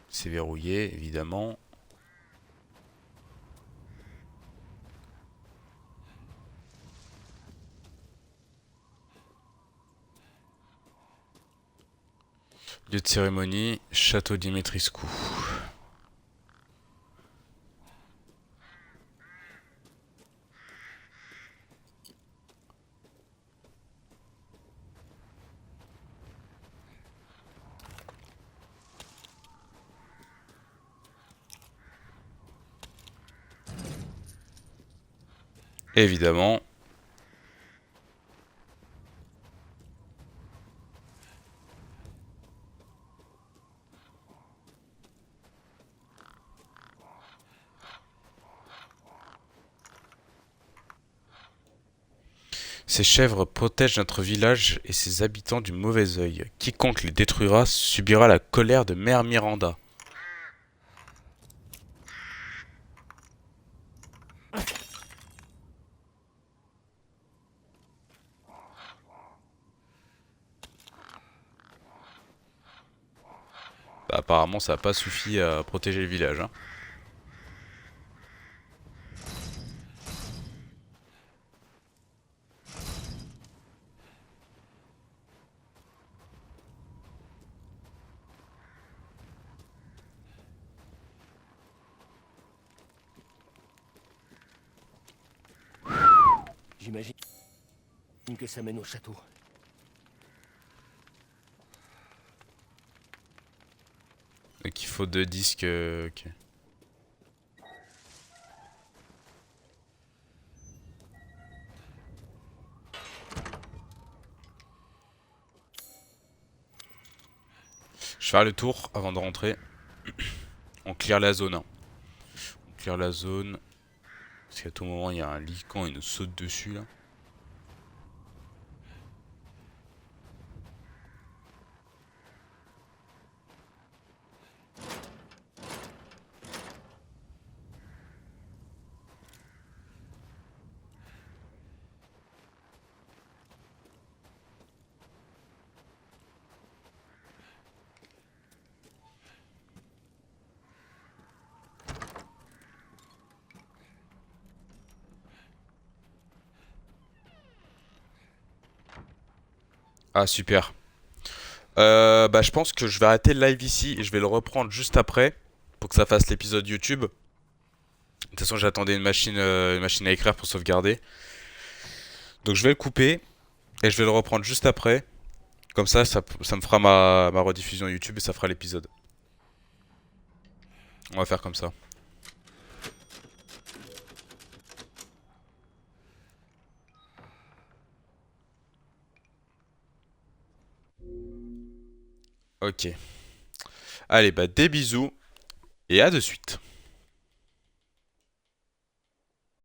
C'est verrouillé, évidemment. Lieu de cérémonie, château Dimitrescu. Évidemment. Ces chèvres protègent notre village et ses habitants du mauvais œil. Quiconque les détruira subira la colère de Mère Miranda. Bah, apparemment, ça n'a pas suffi à protéger le village, hein. J'imagine que ça mène au château. Donc il faut 2 disques. Ok. Je vais faire le tour avant de rentrer. On clear la zone, hein. On clear la zone. Parce qu'à tout moment il y a un lycan, il nous saute dessus là. Ah super. Bah je pense que je vais arrêter le live ici et je vais le reprendre juste après pour que ça fasse l'épisode YouTube. De toute façon j'attendais une machine à écrire pour sauvegarder. Donc je vais le couper et je vais le reprendre juste après. Comme ça me fera ma rediffusion YouTube et ça fera l'épisode. On va faire comme ça. Ok. Allez, bah des bisous et à de suite.